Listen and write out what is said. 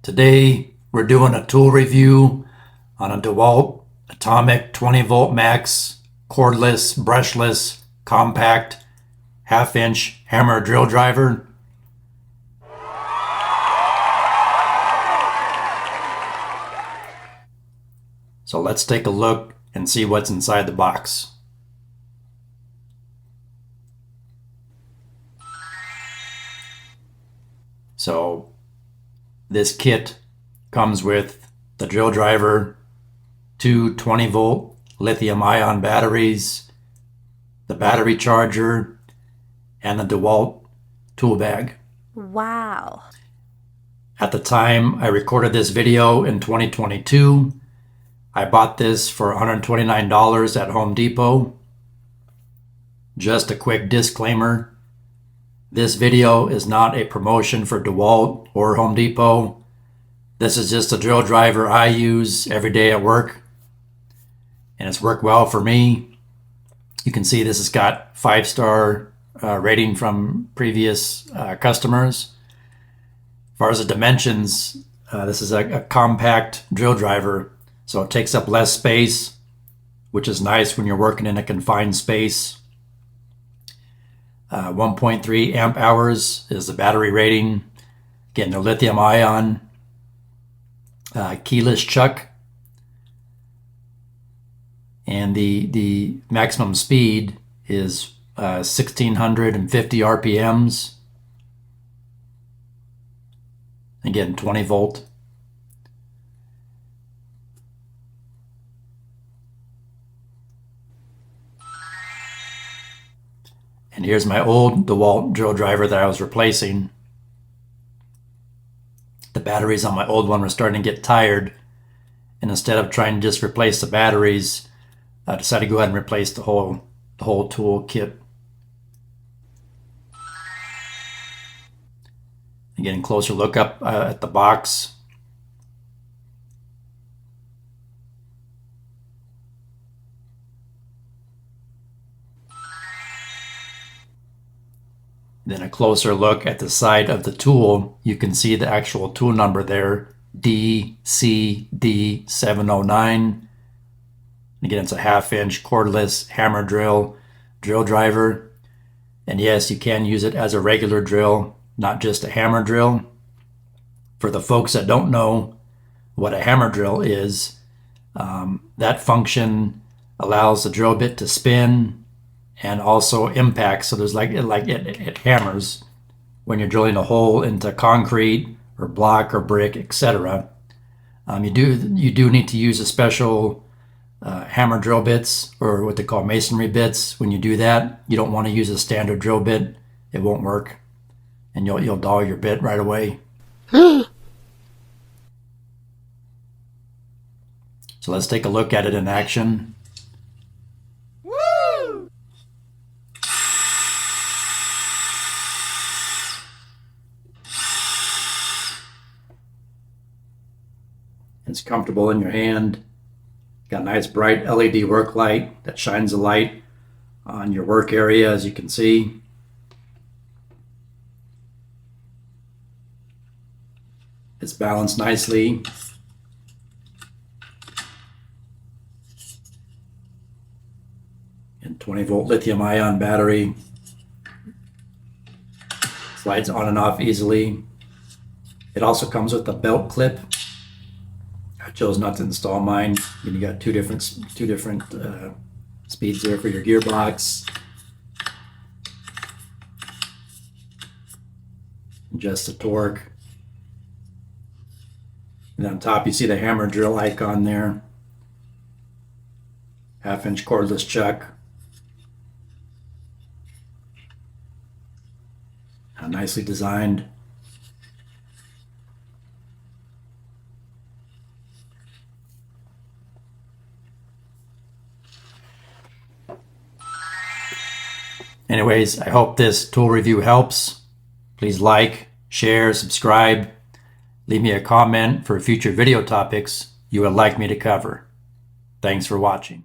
Today we're doing a tool review on a DeWalt Atomic 20 volt max cordless brushless compact half-inch hammer drill driver. So let's take a look and see what's inside the box. So this kit comes with the drill driver, two 20 volt lithium ion batteries, the battery charger, and the DeWalt tool bag. Wow. At the time I recorded this video in 2022, I bought this for $129 at Home Depot. Just a quick disclaimer. This video is not a promotion for DeWalt or Home Depot. This is just a drill driver I use every day at work, and it's worked well for me. You can see this has got 5-star rating from previous customers. As far as the dimensions, this is a compact drill driver, so it takes up less space, which is nice when you're working in a confined space. 1.3 amp hours is the battery rating. Again, the lithium ion, keyless chuck, and the maximum speed is 1650 RPMs. Again, 20 volt. And here's my old DeWalt drill driver that I was replacing. The batteries on my old one were starting to get tired, and instead of trying to just replace the batteries, I decided to go ahead and replace the whole tool kit. Again, closer look up at the box. Then a closer look at the side of the tool, you can see the actual tool number there, DCD709. Again, it's a half-inch cordless hammer drill driver. And yes, you can use it as a regular drill, not just a hammer drill. For the folks that don't know what a hammer drill is, that function allows the drill bit to spin and also impact. So there's it hammers when you're drilling a hole into concrete or block or brick, etc. You do need to use a special hammer drill bits, or what they call masonry bits. When you do that, you don't want to use a standard drill bit. It won't work, and you'll dull your bit right away. So let's take a look at it in action. It's comfortable in your hand. Got a nice bright LED work light that shines a light on your work area, as you can see. It's balanced nicely. And 20 volt lithium ion battery. Slides on and off easily. It also comes with a belt clip. I chose not to install mine. And you got two different speeds there for your gearbox. Adjust the torque. And on top you see the hammer drill icon there. Half-inch cordless chuck. Nicely designed. Anyways, I hope this tool review helps. Please like, share, subscribe. Leave me a comment for future video topics you would like me to cover. Thanks for watching.